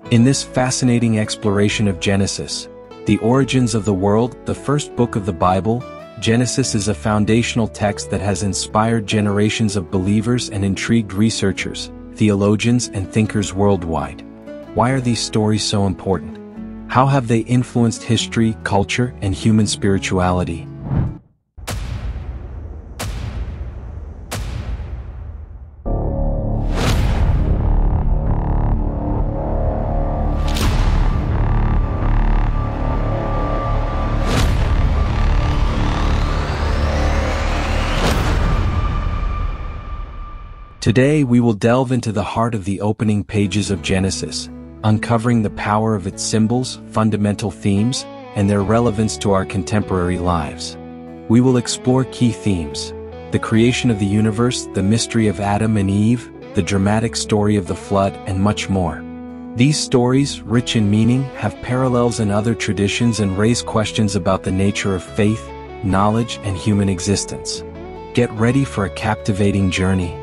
In this fascinating exploration of Genesis, the origins of the world, the first book of the Bible, Genesis is a foundational text that has inspired generations of believers and intrigued researchers, theologians, and thinkers worldwide. Why are these stories so important? How have they influenced history, culture, and human spirituality? Today we will delve into the heart of the opening pages of Genesis, uncovering the power of its symbols, fundamental themes, and their relevance to our contemporary lives. We will explore key themes: the creation of the universe, the mystery of Adam and Eve, the dramatic story of the flood, and much more. These stories, rich in meaning, have parallels in other traditions and raise questions about the nature of faith, knowledge, and human existence. Get ready for a captivating journey.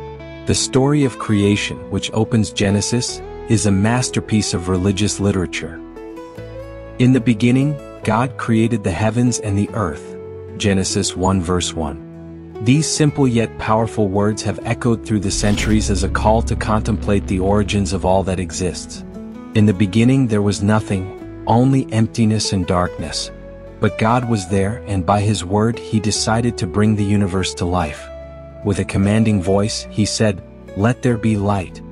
The story of creation, which opens Genesis, is a masterpiece of religious literature. In the beginning, God created the heavens and the earth. Genesis 1 verse 1. These simple yet powerful words have echoed through the centuries as a call to contemplate the origins of all that exists. In the beginning there was nothing, only emptiness and darkness. But God was there, and by His word He decided to bring the universe to life. With a commanding voice, He said, "Let there be light."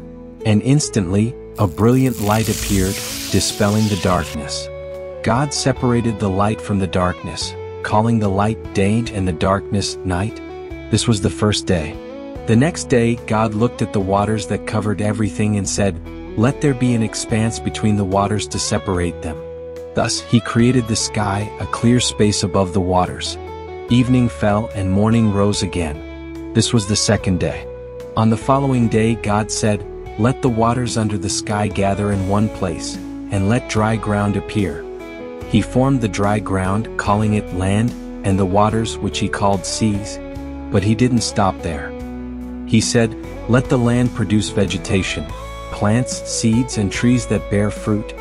And instantly, a brilliant light appeared, dispelling the darkness. God separated the light from the darkness, calling the light day and the darkness night. This was the first day. The next day, God looked at the waters that covered everything and said, "Let there be an expanse between the waters to separate them." Thus, He created the sky, a clear space above the waters. Evening fell and morning rose again. This was the second day. On the following day, God said, "Let the waters under the sky gather in one place, and let dry ground appear." He formed the dry ground, calling it land, and the waters, which He called seas. But He didn't stop there. He said, "Let the land produce vegetation, plants, seeds, and trees that bear fruit."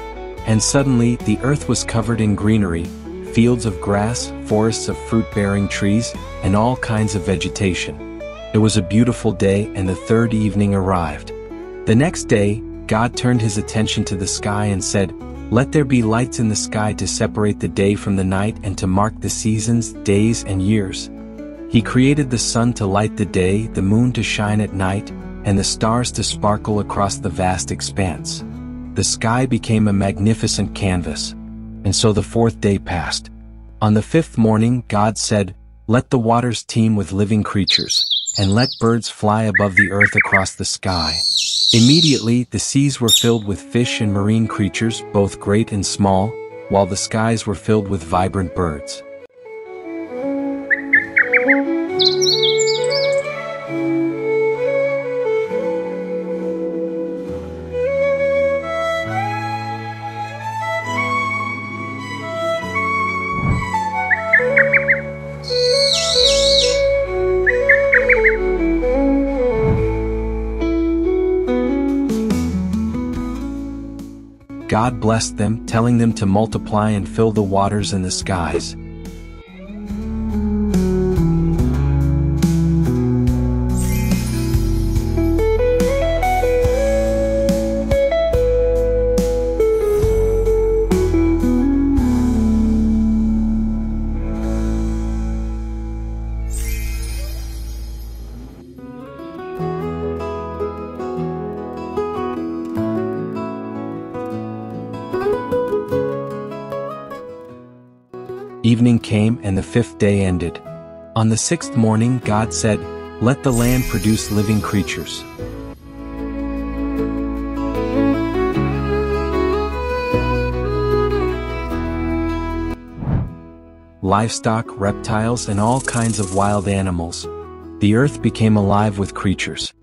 And suddenly the earth was covered in greenery, fields of grass, forests of fruit-bearing trees, and all kinds of vegetation. It was a beautiful day, and the third evening arrived. The next day, God turned His attention to the sky and said, "Let there be lights in the sky to separate the day from the night and to mark the seasons, days, and years." He created the sun to light the day, the moon to shine at night, and the stars to sparkle across the vast expanse. The sky became a magnificent canvas. And so the fourth day passed. On the fifth morning, God said, "Let the waters teem with living creatures, and let birds fly above the earth across the sky." Immediately, the seas were filled with fish and marine creatures, both great and small, while the skies were filled with vibrant birds. God blessed them, telling them to multiply and fill the waters and the skies. Evening came and the fifth day ended. On the sixth morning, God said, "Let the land produce living creatures." Livestock, reptiles, and all kinds of wild animals. The earth became alive with creatures.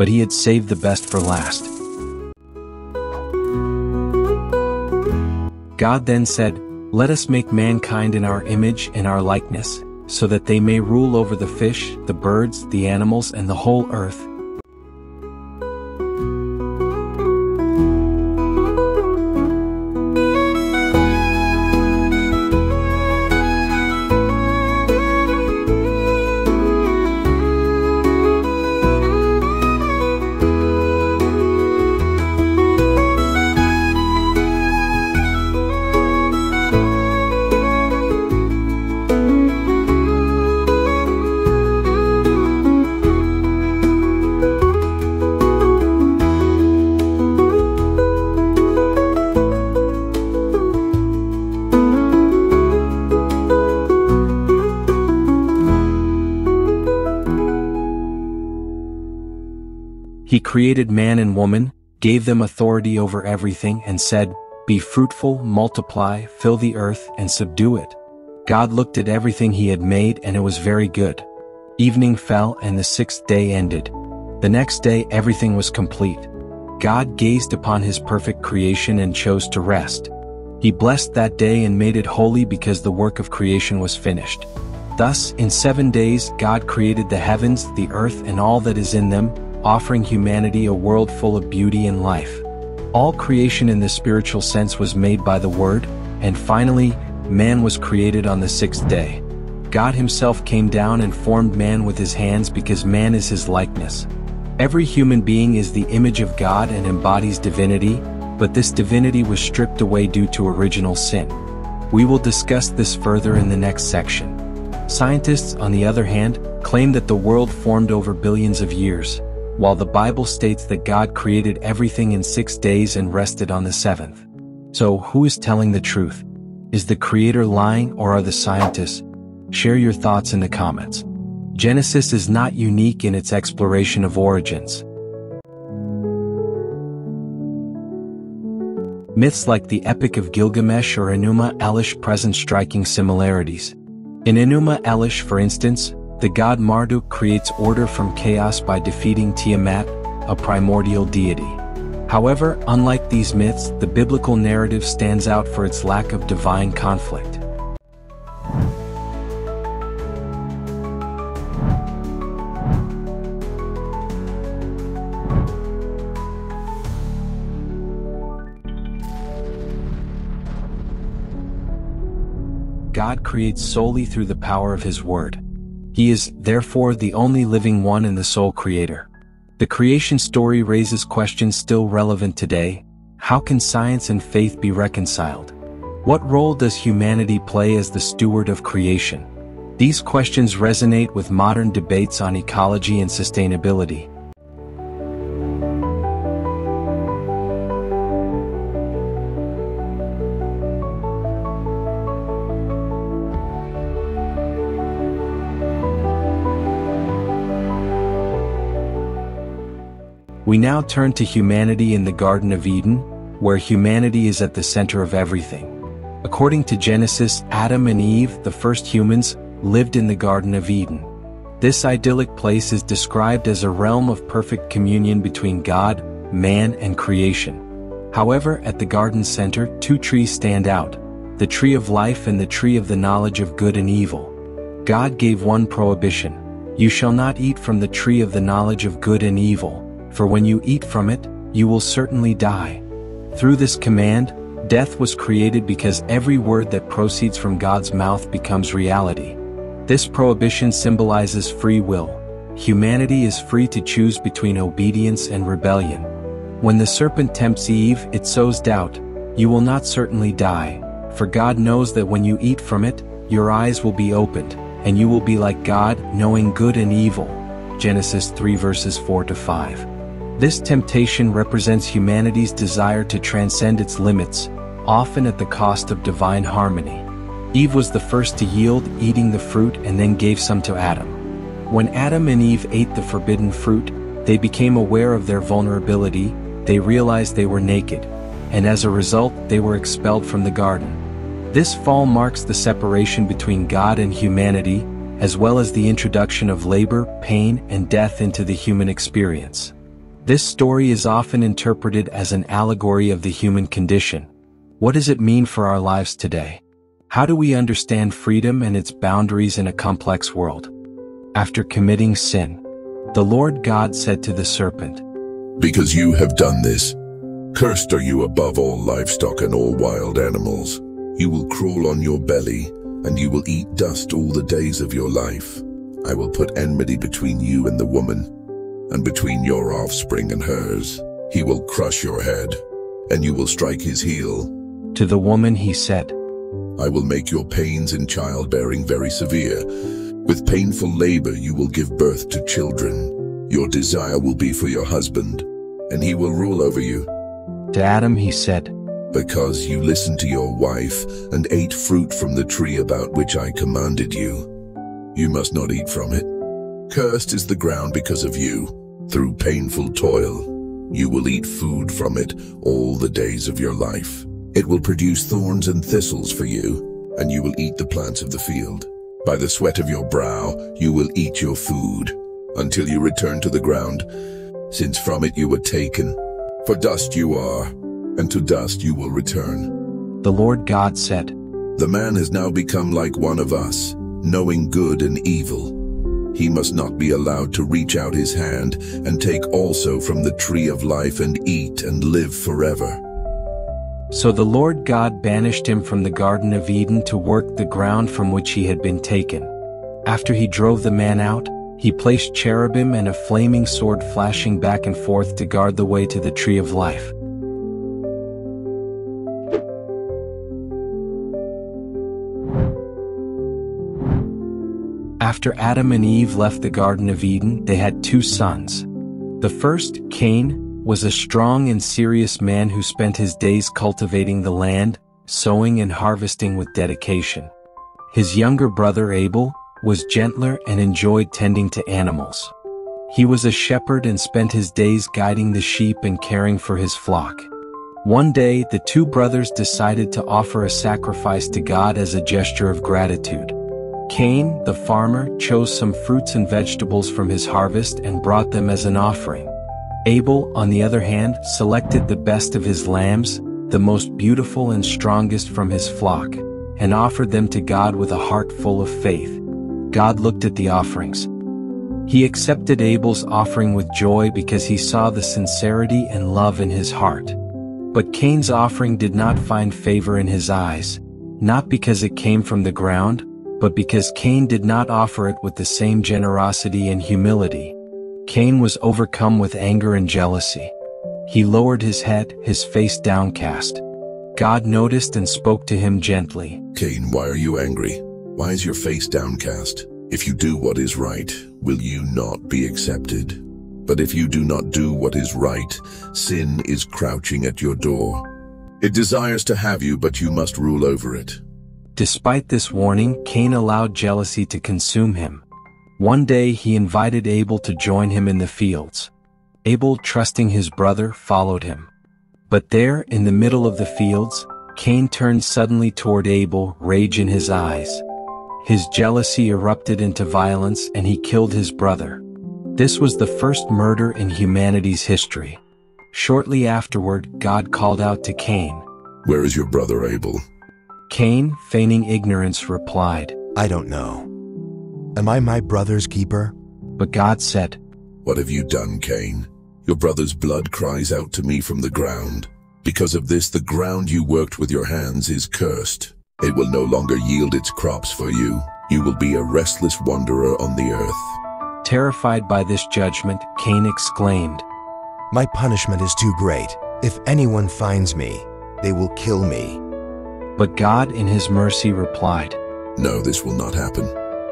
but he had saved the best for last. God then said, "Let us make mankind in our image and our likeness, so that they may rule over the fish, the birds, the animals, and the whole earth." He created man and woman, gave them authority over everything, and said, "Be fruitful, multiply, fill the earth, and subdue it." God looked at everything he had made, and it was very good. Evening fell, and the sixth day ended. The next day everything was complete. God gazed upon his perfect creation and chose to rest. He blessed that day and made it holy because the work of creation was finished. Thus, in 7 days God created the heavens, the earth, and all that is in them, offering humanity a world full of beauty and life. All creation in the spiritual sense was made by the Word, and finally, man was created on the sixth day. God himself came down and formed man with his hands because man is his likeness. Every human being is the image of God and embodies divinity, but this divinity was stripped away due to original sin. We will discuss this further in the next section. Scientists, on the other hand, claim that the world formed over billions of years, while the Bible states that God created everything in 6 days and rested on the seventh. So, who is telling the truth? Is the Creator lying, or are the scientists? Share your thoughts in the comments. Genesis is not unique in its exploration of origins. Myths like the Epic of Gilgamesh or Enuma Elish present striking similarities. In Enuma Elish, for instance, the god Marduk creates order from chaos by defeating Tiamat, a primordial deity. However, unlike these myths, the biblical narrative stands out for its lack of divine conflict. God creates solely through the power of His Word. He is, therefore, the only living one and the sole creator. The creation story raises questions still relevant today. How can science and faith be reconciled? What role does humanity play as the steward of creation? These questions resonate with modern debates on ecology and sustainability. We now turn to humanity in the Garden of Eden, where humanity is at the center of everything. According to Genesis, Adam and Eve, the first humans, lived in the Garden of Eden. This idyllic place is described as a realm of perfect communion between God, man, and creation. However, at the garden's center, 2 trees stand out: the tree of life and the tree of the knowledge of good and evil. God gave one prohibition: "You shall not eat from the tree of the knowledge of good and evil, for when you eat from it, you will certainly die." Through this command, death was created because every word that proceeds from God's mouth becomes reality. This prohibition symbolizes free will. Humanity is free to choose between obedience and rebellion. When the serpent tempts Eve, it sows doubt: "You will not certainly die, for God knows that when you eat from it, your eyes will be opened, and you will be like God, knowing good and evil." Genesis 3 verses 4 to 5. This temptation represents humanity's desire to transcend its limits, often at the cost of divine harmony. Eve was the first to yield, eating the fruit, and then gave some to Adam. When Adam and Eve ate the forbidden fruit, they became aware of their vulnerability, they realized they were naked, and as a result, they were expelled from the garden. This fall marks the separation between God and humanity, as well as the introduction of labor, pain, and death into the human experience. This story is often interpreted as an allegory of the human condition. What does it mean for our lives today? How do we understand freedom and its boundaries in a complex world? After committing sin, the Lord God said to the serpent, "Because you have done this, cursed are you above all livestock and all wild animals. You will crawl on your belly, and you will eat dust all the days of your life. I will put enmity between you and the woman, and between your offspring and hers. He will crush your head, and you will strike his heel." To the woman he said, "I will make your pains in childbearing very severe. With painful labor you will give birth to children. Your desire will be for your husband, and he will rule over you." To Adam he said, "Because you listened to your wife and ate fruit from the tree about which I commanded you, you must not eat from it. Cursed is the ground because of you. Through painful toil, you will eat food from it all the days of your life. It will produce thorns and thistles for you, and you will eat the plants of the field. By the sweat of your brow you will eat your food, until you return to the ground, since from it you were taken. For dust you are, and to dust you will return." The Lord God said, "The man has now become like one of us, knowing good and evil. He must not be allowed to reach out his hand and take also from the tree of life and eat and live forever." So the Lord God banished him from the Garden of Eden to work the ground from which he had been taken. After he drove the man out, he placed cherubim and a flaming sword flashing back and forth to guard the way to the tree of life. After Adam and Eve left the Garden of Eden, they had two sons. The first, Cain, was a strong and serious man who spent his days cultivating the land, sowing and harvesting with dedication. His younger brother Abel was gentler and enjoyed tending to animals. He was a shepherd and spent his days guiding the sheep and caring for his flock. One day, the two brothers decided to offer a sacrifice to God as a gesture of gratitude. Cain, the farmer, chose some fruits and vegetables from his harvest and brought them as an offering. Abel, on the other hand, selected the best of his lambs, the most beautiful and strongest from his flock, and offered them to God with a heart full of faith. God looked at the offerings. He accepted Abel's offering with joy because he saw the sincerity and love in his heart. But Cain's offering did not find favor in his eyes, not because it came from the ground, but because Cain did not offer it with the same generosity and humility. Cain was overcome with anger and jealousy. He lowered his head, his face downcast. God noticed and spoke to him gently. "Cain, why are you angry? Why is your face downcast? If you do what is right, will you not be accepted? But if you do not do what is right, sin is crouching at your door. It desires to have you, but you must rule over it." Despite this warning, Cain allowed jealousy to consume him. One day he invited Abel to join him in the fields. Abel, trusting his brother, followed him. But there, in the middle of the fields, Cain turned suddenly toward Abel, rage in his eyes. His jealousy erupted into violence and he killed his brother. This was the first murder in humanity's history. Shortly afterward, God called out to Cain. "Where is your brother Abel?" Cain, feigning ignorance, replied, "I don't know. Am I my brother's keeper?" But God said, "What have you done, Cain? Your brother's blood cries out to me from the ground. Because of this, the ground you worked with your hands is cursed. It will no longer yield its crops for you. You will be a restless wanderer on the earth." Terrified by this judgment, Cain exclaimed, "My punishment is too great. If anyone finds me, they will kill me." But God, in his mercy, replied, "No, this will not happen.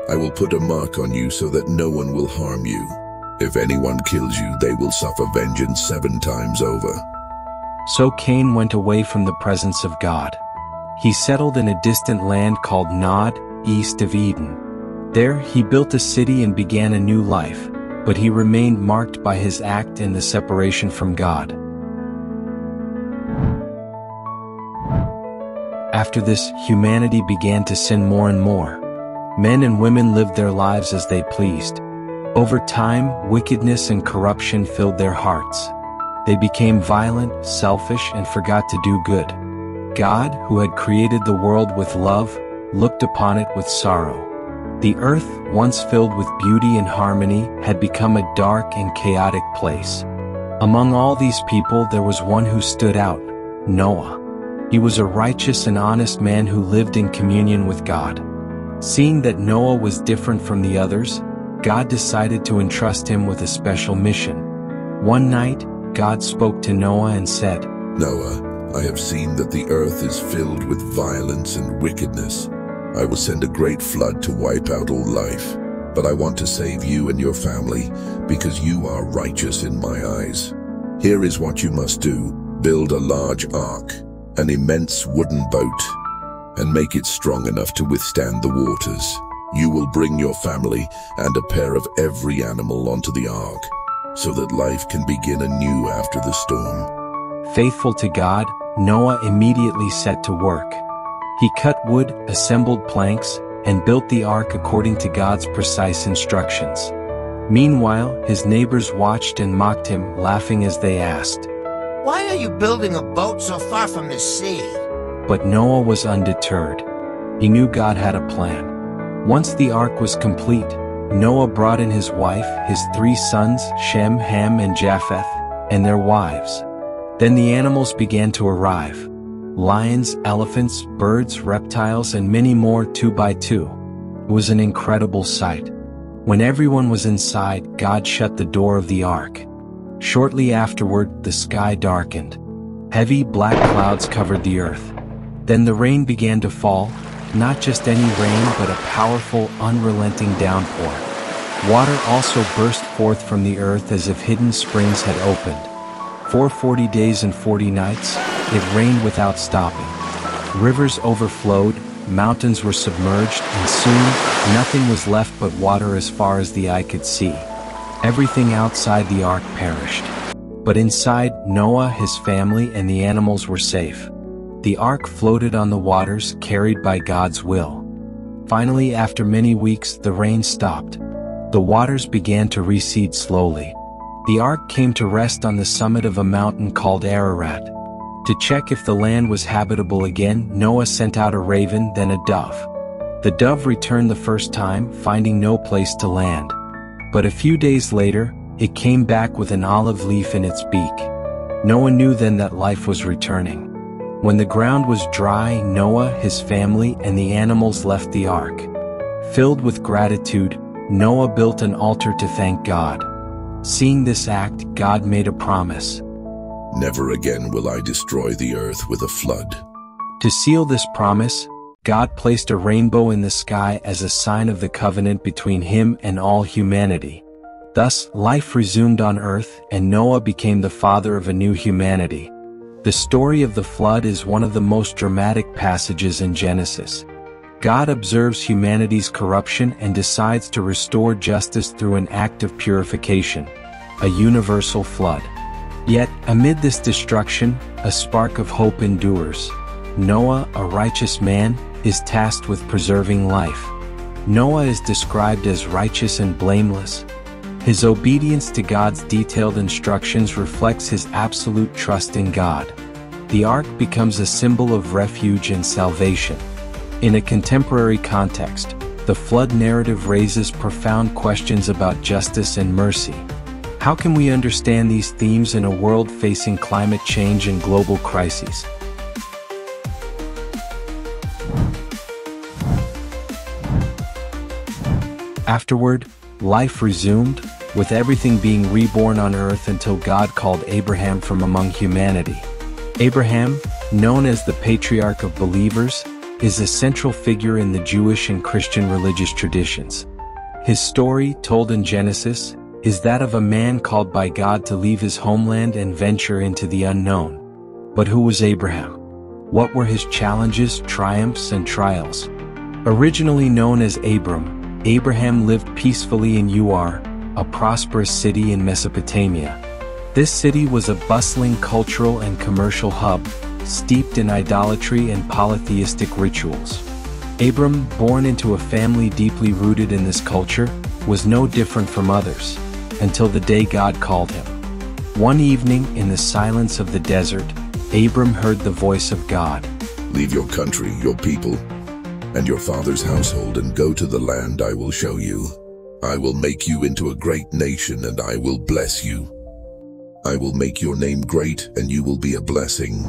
I will put a mark on you so that no one will harm you. If anyone kills you, they will suffer vengeance 7 times over." So Cain went away from the presence of God. He settled in a distant land called Nod, east of Eden. There he built a city and began a new life, but he remained marked by his act and the separation from God. After this, humanity began to sin more and more. Men and women lived their lives as they pleased. Over time, wickedness and corruption filled their hearts. They became violent, selfish, and forgot to do good. God, who had created the world with love, looked upon it with sorrow. The earth, once filled with beauty and harmony, had become a dark and chaotic place. Among all these people there was one who stood out, Noah. He was a righteous and honest man who lived in communion with God. Seeing that Noah was different from the others, God decided to entrust him with a special mission. One night, God spoke to Noah and said, Noah, I have seen that the earth is filled with violence and wickedness. I will send a great flood to wipe out all life, but I want to save you and your family because you are righteous in my eyes. Here is what you must do. Build a large ark, an immense wooden boat, and make it strong enough to withstand the waters. You will bring your family and a pair of every animal onto the ark, so that life can begin anew after the storm. Faithful to God, Noah immediately set to work. He cut wood, assembled planks, and built the ark according to God's precise instructions. Meanwhile, his neighbors watched and mocked him, laughing as they asked, "Why are you building a boat so far from the sea?" But Noah was undeterred. He knew God had a plan. Once the ark was complete, Noah brought in his wife, his 3 sons, Shem, Ham, and Japheth, and their wives. Then the animals began to arrive. Lions, elephants, birds, reptiles, and many more 2 by 2. It was an incredible sight. When everyone was inside, God shut the door of the ark. Shortly afterward, the sky darkened. Heavy black clouds covered the earth. Then the rain began to fall, not just any rain but a powerful, unrelenting downpour. Water also burst forth from the earth as if hidden springs had opened. For 40 days and 40 nights, it rained without stopping. Rivers overflowed, mountains were submerged, and soon, nothing was left but water as far as the eye could see. Everything outside the ark perished. But inside, Noah, his family, and the animals were safe. The ark floated on the waters, carried by God's will. Finally, after many weeks, the rain stopped. The waters began to recede slowly. The ark came to rest on the summit of a mountain called Ararat. To check if the land was habitable again, Noah sent out a raven, then a dove. The dove returned the first time, finding no place to land. But a few days later, it came back with an olive leaf in its beak. Noah knew then that life was returning. When the ground was dry, Noah, his family, and the animals left the ark. Filled with gratitude, Noah built an altar to thank God. Seeing this act, God made a promise. Never again will I destroy the earth with a flood. To seal this promise, God placed a rainbow in the sky as a sign of the covenant between him and all humanity. Thus, life resumed on earth, and Noah became the father of a new humanity. The story of the flood is one of the most dramatic passages in Genesis. God observes humanity's corruption and decides to restore justice through an act of purification, a universal flood. Yet, amid this destruction, a spark of hope endures. Noah, a righteous man, is tasked with preserving life. Noah is described as righteous and blameless. His obedience to God's detailed instructions reflects his absolute trust in God. The ark becomes a symbol of refuge and salvation. In a contemporary context, the flood narrative raises profound questions about justice and mercy. How can we understand these themes in a world facing climate change and global crises? Afterward, life resumed, with everything being reborn on earth until God called Abraham from among humanity. Abraham, known as the patriarch of believers, is a central figure in the Jewish and Christian religious traditions. His story, told in Genesis, is that of a man called by God to leave his homeland and venture into the unknown. But who was Abraham? What were his challenges, triumphs, and trials? Originally known as Abram, Abraham lived peacefully in Ur, a prosperous city in Mesopotamia. This city was a bustling cultural and commercial hub, steeped in idolatry and polytheistic rituals. Abram, born into a family deeply rooted in this culture, was no different from others, until the day God called him. One evening, in the silence of the desert, Abram heard the voice of God. Leave your country, your people, and your father's household, and go to the land I will show you. I will make you into a great nation, and I will bless you. I will make your name great, and you will be a blessing.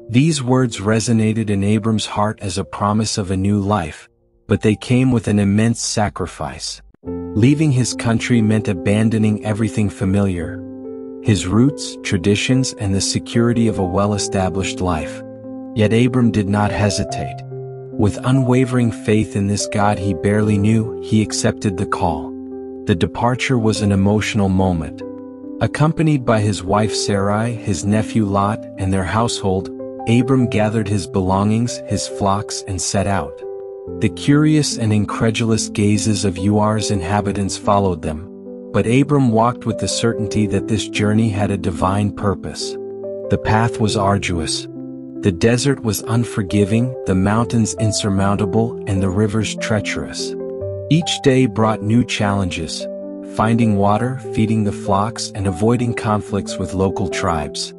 These words resonated in Abram's heart as a promise of a new life, but they came with an immense sacrifice. Leaving his country meant abandoning everything familiar: his roots, traditions, and the security of a well-established life. Yet Abram did not hesitate. With unwavering faith in this God he barely knew, he accepted the call. The departure was an emotional moment. Accompanied by his wife Sarai, his nephew Lot, and their household, Abram gathered his belongings, his flocks, and set out. The curious and incredulous gazes of Ur's inhabitants followed them, but Abram walked with the certainty that this journey had a divine purpose. The path was arduous. The desert was unforgiving, the mountains insurmountable, and the rivers treacherous. Each day brought new challenges: finding water, feeding the flocks, and avoiding conflicts with local tribes.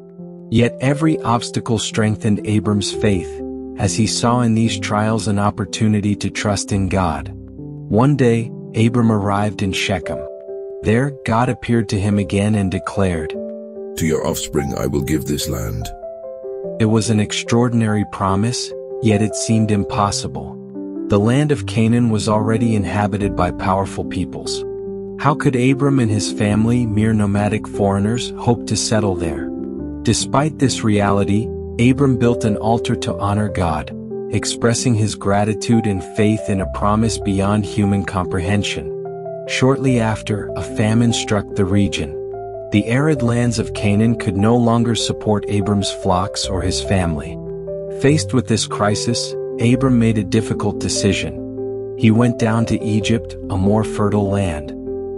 Yet every obstacle strengthened Abram's faith, as he saw in these trials an opportunity to trust in God. One day, Abram arrived in Shechem. There, God appeared to him again and declared, To your offspring I will give this land. It was an extraordinary promise, yet it seemed impossible. The land of Canaan was already inhabited by powerful peoples. How could Abram and his family, mere nomadic foreigners, hope to settle there? Despite this reality, Abram built an altar to honor God, expressing his gratitude and faith in a promise beyond human comprehension. Shortly after, a famine struck the region. The arid lands of Canaan could no longer support Abram's flocks or his family. Faced with this crisis, Abram made a difficult decision. He went down to Egypt, a more fertile land.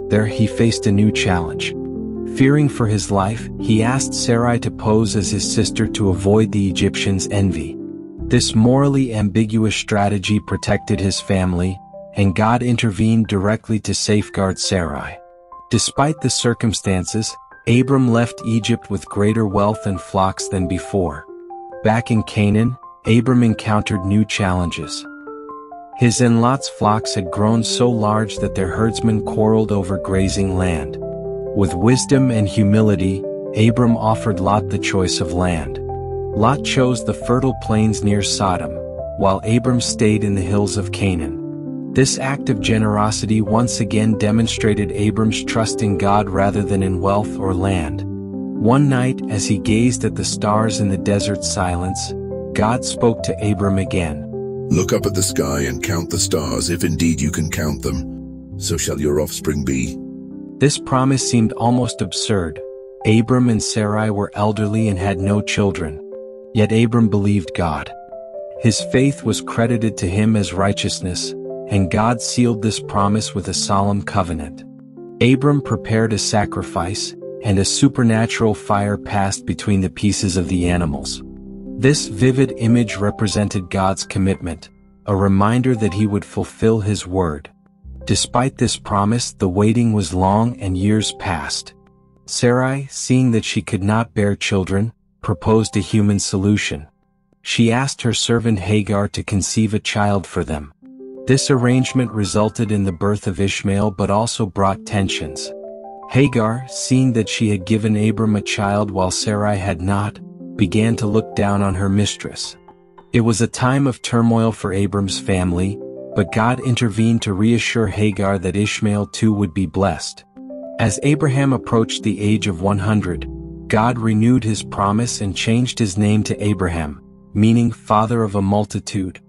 There he faced a new challenge. Fearing for his life, he asked Sarai to pose as his sister to avoid the Egyptians' envy. This morally ambiguous strategy protected his family, and God intervened directly to safeguard Sarai. Despite the circumstances, Abram left Egypt with greater wealth and flocks than before. Back in Canaan, Abram encountered new challenges. His and Lot's flocks had grown so large that their herdsmen quarreled over grazing land. With wisdom and humility, Abram offered Lot the choice of land. Lot chose the fertile plains near Sodom, while Abram stayed in the hills of Canaan. This act of generosity once again demonstrated Abram's trust in God rather than in wealth or land. One night, as he gazed at the stars in the desert silence, God spoke to Abram again. Look up at the sky and count the stars, if indeed you can count them. So shall your offspring be. This promise seemed almost absurd. Abram and Sarai were elderly and had no children. Yet Abram believed God. His faith was credited to him as righteousness, and God sealed this promise with a solemn covenant. Abram prepared a sacrifice, and a supernatural fire passed between the pieces of the animals. This vivid image represented God's commitment, a reminder that he would fulfill his word. Despite this promise, the waiting was long and years passed. Sarai, seeing that she could not bear children, proposed a human solution. She asked her servant Hagar to conceive a child for them. This arrangement resulted in the birth of Ishmael but also brought tensions. Hagar, seeing that she had given Abram a child while Sarai had not, began to look down on her mistress. It was a time of turmoil for Abram's family, but God intervened to reassure Hagar that Ishmael too would be blessed. As Abraham approached the age of 100, God renewed his promise and changed his name to Abraham, meaning father of a multitude.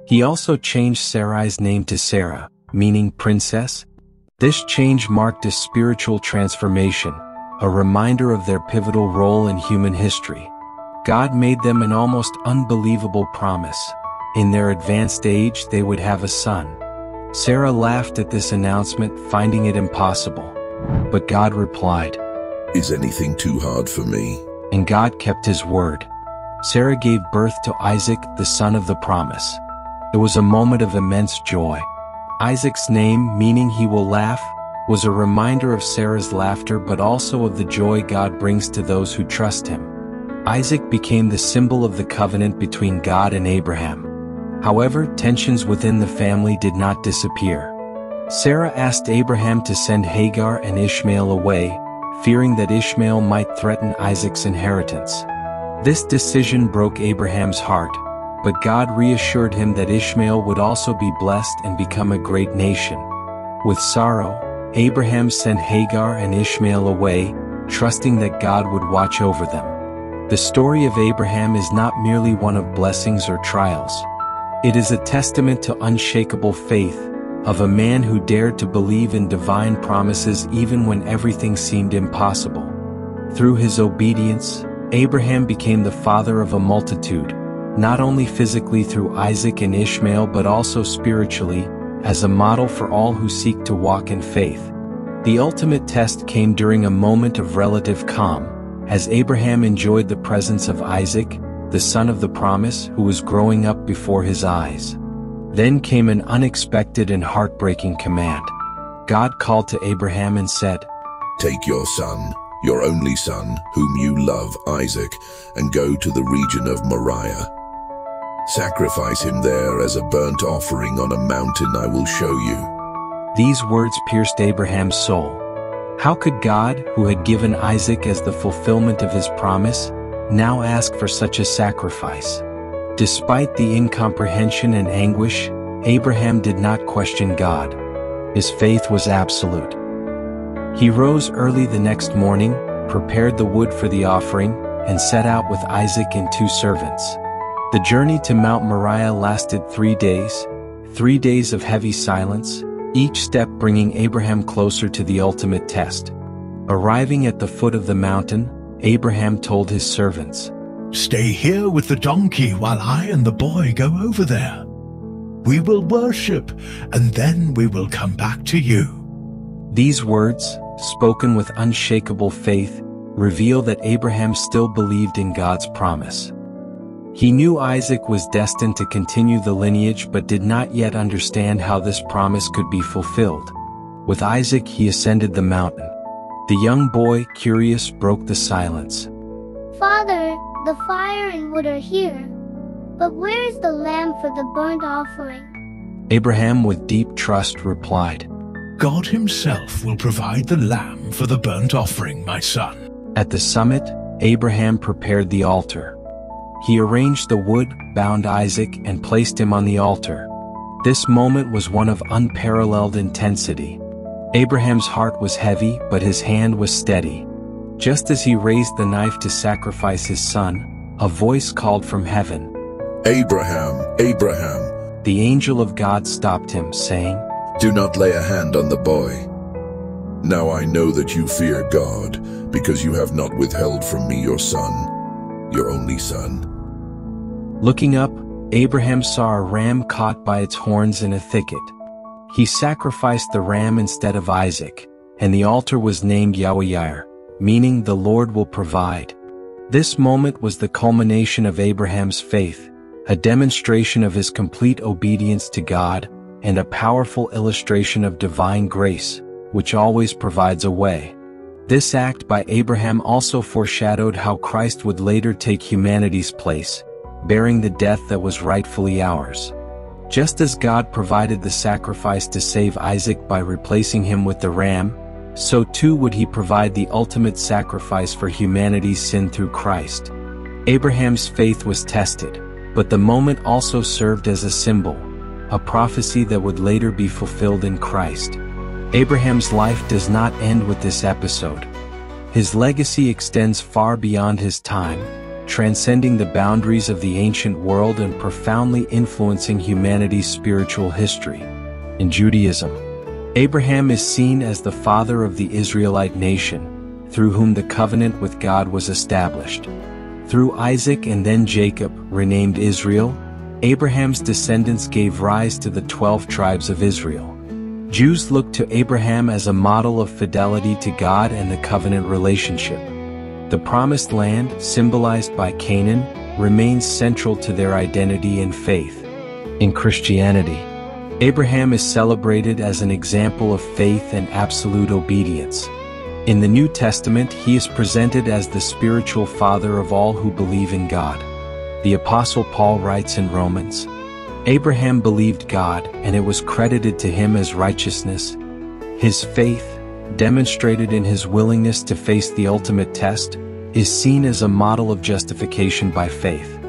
He also changed Sarai's name to Sarah, meaning princess. This change marked a spiritual transformation, a reminder of their pivotal role in human history. God made them an almost unbelievable promise. In their advanced age, they would have a son. Sarah laughed at this announcement, finding it impossible. But God replied, Is anything too hard for me? And God kept his word. Sarah gave birth to Isaac, the son of the promise. It was a moment of immense joy. Isaac's name, meaning he will laugh, was a reminder of Sarah's laughter but also of the joy God brings to those who trust him. Isaac became the symbol of the covenant between God and Abraham. However, tensions within the family did not disappear. Sarah asked Abraham to send Hagar and Ishmael away, fearing that Ishmael might threaten Isaac's inheritance. This decision broke Abraham's heart, but God reassured him that Ishmael would also be blessed and become a great nation. With sorrow, Abraham sent Hagar and Ishmael away, trusting that God would watch over them. The story of Abraham is not merely one of blessings or trials. It is a testament to unshakable faith, of a man who dared to believe in divine promises even when everything seemed impossible. Through his obedience, Abraham became the father of a multitude, not only physically through Isaac and Ishmael but also spiritually, as a model for all who seek to walk in faith. The ultimate test came during a moment of relative calm, as Abraham enjoyed the presence of Isaac, the son of the promise, who was growing up before his eyes. Then came an unexpected and heartbreaking command. God called to Abraham and said, "Take your son, your only son, whom you love, Isaac, and go to the region of Moriah. Sacrifice him there as a burnt offering on a mountain I will show you." These words pierced Abraham's soul. How could God, who had given Isaac as the fulfillment of his promise, now ask for such a sacrifice? Despite the incomprehension and anguish, Abraham did not question God. His faith was absolute. He rose early the next morning, prepared the wood for the offering, and set out with Isaac and 2 servants. The journey to Mount Moriah lasted 3 days, 3 days of heavy silence, each step bringing Abraham closer to the ultimate test. Arriving at the foot of the mountain, Abraham told his servants, "Stay here with the donkey while I and the boy go over there. We will worship, and then we will come back to you." These words, spoken with unshakable faith, reveal that Abraham still believed in God's promise. He knew Isaac was destined to continue the lineage but did not yet understand how this promise could be fulfilled. With Isaac he ascended the mountain. The young boy, curious, broke the silence. "Father, the fire and wood are here, but where is the lamb for the burnt offering?" Abraham, with deep trust, replied, "God himself will provide the lamb for the burnt offering, my son." At the summit, Abraham prepared the altar. He arranged the wood, bound Isaac, and placed him on the altar. This moment was one of unparalleled intensity. Abraham's heart was heavy, but his hand was steady. Just as he raised the knife to sacrifice his son, a voice called from heaven, "Abraham, Abraham." The angel of God stopped him, saying, "Do not lay a hand on the boy. Now I know that you fear God, because you have not withheld from me your son, your only son." Looking up, Abraham saw a ram caught by its horns in a thicket. He sacrificed the ram instead of Isaac, and the altar was named Yahweh, meaning the Lord will provide. This moment was the culmination of Abraham's faith, a demonstration of his complete obedience to God, and a powerful illustration of divine grace, which always provides a way. This act by Abraham also foreshadowed how Christ would later take humanity's place, bearing the death that was rightfully ours. Just as God provided the sacrifice to save Isaac by replacing him with the ram, so too would he provide the ultimate sacrifice for humanity's sin through Christ. Abraham's faith was tested, but the moment also served as a symbol, a prophecy that would later be fulfilled in Christ. Abraham's life does not end with this episode. His legacy extends far beyond his time, transcending the boundaries of the ancient world and profoundly influencing humanity's spiritual history. In Judaism, Abraham is seen as the father of the Israelite nation, through whom the covenant with God was established. Through Isaac and then Jacob, renamed Israel, Abraham's descendants gave rise to the 12 tribes of Israel. Jews look to Abraham as a model of fidelity to God and the covenant relationship. The promised land, symbolized by Canaan, remains central to their identity and faith. In Christianity, Abraham is celebrated as an example of faith and absolute obedience. In the New Testament, he is presented as the spiritual father of all who believe in God. The Apostle Paul writes in Romans, "Abraham believed God, and it was credited to him as righteousness." His faith, demonstrated in his willingness to face the ultimate test, is seen as a model of justification by faith.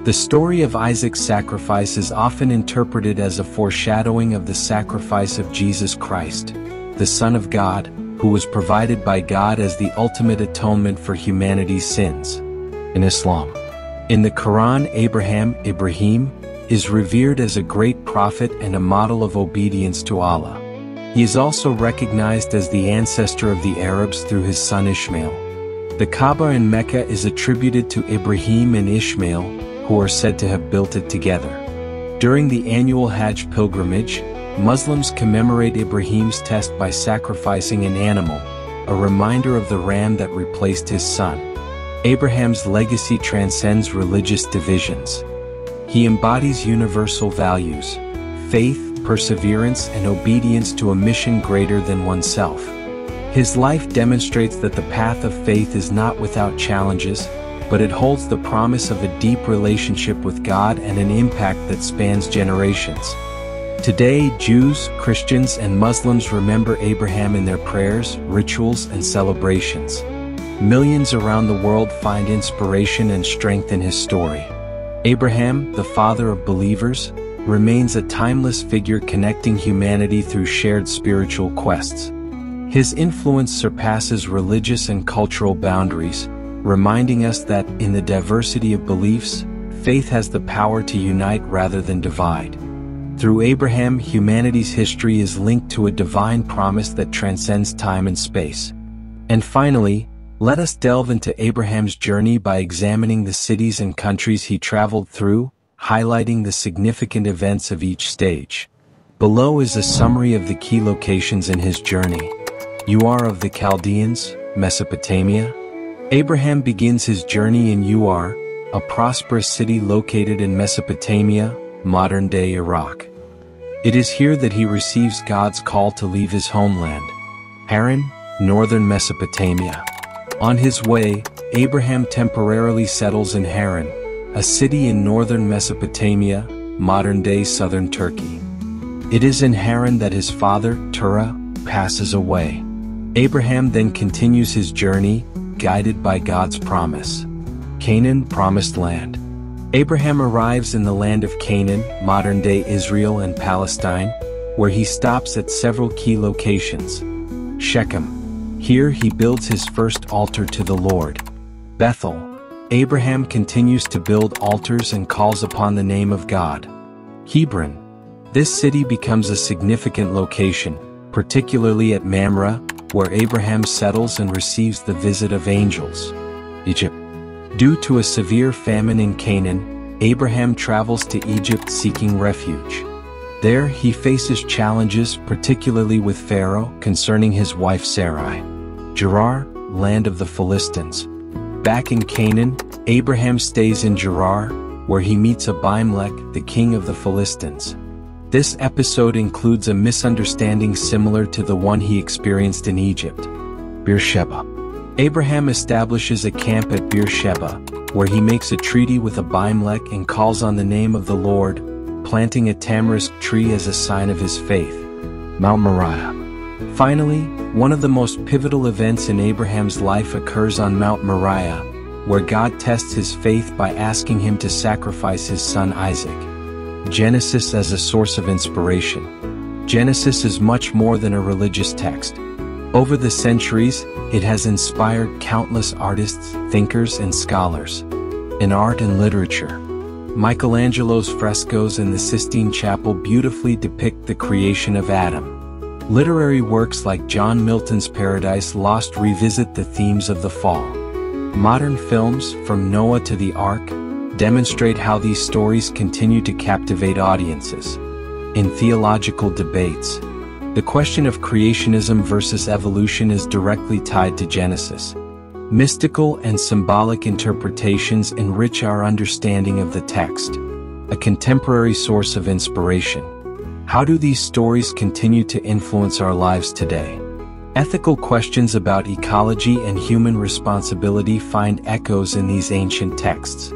The story of Isaac's sacrifice is often interpreted as a foreshadowing of the sacrifice of Jesus Christ, the Son of God, who was provided by God as the ultimate atonement for humanity's sins. In Islam, in the Quran, Ibrahim, is revered as a great prophet and a model of obedience to Allah. He is also recognized as the ancestor of the Arabs through his son Ishmael. The Kaaba in Mecca is attributed to Ibrahim and Ishmael, who are said to have built it together. During the annual Hajj pilgrimage, Muslims commemorate Ibrahim's test by sacrificing an animal, a reminder of the ram that replaced his son. Abraham's legacy transcends religious divisions. He embodies universal values: faith, perseverance, and obedience to a mission greater than oneself. His life demonstrates that the path of faith is not without challenges, but it holds the promise of a deep relationship with God and an impact that spans generations. Today, Jews, Christians, and Muslims remember Abraham in their prayers, rituals, and celebrations. Millions around the world find inspiration and strength in his story. Abraham, the father of believers, remains a timeless figure connecting humanity through shared spiritual quests. His influence surpasses religious and cultural boundaries, reminding us that, in the diversity of beliefs, faith has the power to unite rather than divide. Through Abraham, humanity's history is linked to a divine promise that transcends time and space. And finally, let us delve into Abraham's journey by examining the cities and countries he traveled through, highlighting the significant events of each stage. Below is a summary of the key locations in his journey. Ur of the Chaldeans, Mesopotamia. Abraham begins his journey in Ur, a prosperous city located in Mesopotamia, modern-day Iraq. It is here that he receives God's call to leave his homeland, Haran, northern Mesopotamia. On his way, Abraham temporarily settles in Haran, a city in northern Mesopotamia, modern-day southern Turkey. It is in Haran that his father, Terah, passes away. Abraham then continues his journey, guided by God's promise. Canaan, promised land. Abraham arrives in the land of Canaan, modern-day Israel and Palestine, where he stops at several key locations. Shechem. Here he builds his first altar to the Lord. Bethel. Abraham continues to build altars and calls upon the name of God. Hebron. This city becomes a significant location, particularly at Mamre, where Abraham settles and receives the visit of angels. Egypt. Due to a severe famine in Canaan, Abraham travels to Egypt seeking refuge. There he faces challenges, particularly with Pharaoh, concerning his wife Sarai. Gerar, land of the Philistines. Back in Canaan, Abraham stays in Gerar, where he meets Abimelech, the king of the Philistines. This episode includes a misunderstanding similar to the one he experienced in Egypt. Beersheba. Abraham establishes a camp at Beersheba, where he makes a treaty with Abimelech and calls on the name of the Lord, planting a tamarisk tree as a sign of his faith. Mount Moriah. Finally, one of the most pivotal events in Abraham's life occurs on Mount Moriah, where God tests his faith by asking him to sacrifice his son Isaac. Genesis as a source of inspiration. Genesis is much more than a religious text. Over the centuries, it has inspired countless artists, thinkers, and scholars. In art and literature, Michelangelo's frescoes in the Sistine Chapel beautifully depict the creation of Adam. Literary works like John Milton's Paradise Lost revisit the themes of the fall. Modern films, from Noah to the Ark, demonstrate how these stories continue to captivate audiences. In theological debates, the question of creationism versus evolution is directly tied to Genesis. Mystical and symbolic interpretations enrich our understanding of the text, a contemporary source of inspiration. How do these stories continue to influence our lives today? Ethical questions about ecology and human responsibility find echoes in these ancient texts.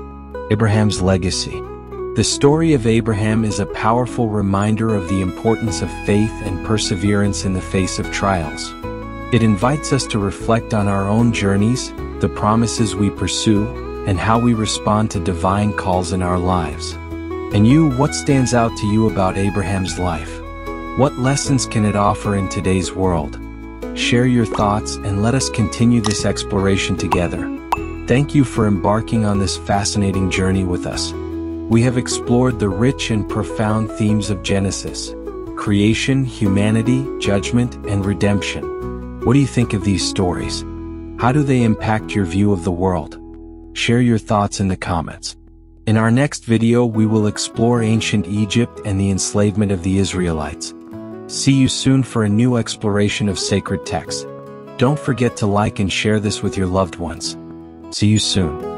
Abraham's legacy. The story of Abraham is a powerful reminder of the importance of faith and perseverance in the face of trials. It invites us to reflect on our own journeys, the promises we pursue, and how we respond to divine calls in our lives. And you, what stands out to you about Abraham's life? What lessons can it offer in today's world? Share your thoughts and let us continue this exploration together. Thank you for embarking on this fascinating journey with us. We have explored the rich and profound themes of Genesis: creation, humanity, judgment, and redemption. What do you think of these stories? How do they impact your view of the world? Share your thoughts in the comments. In our next video, we will explore ancient Egypt and the enslavement of the Israelites. See you soon for a new exploration of sacred texts. Don't forget to like and share this with your loved ones. See you soon.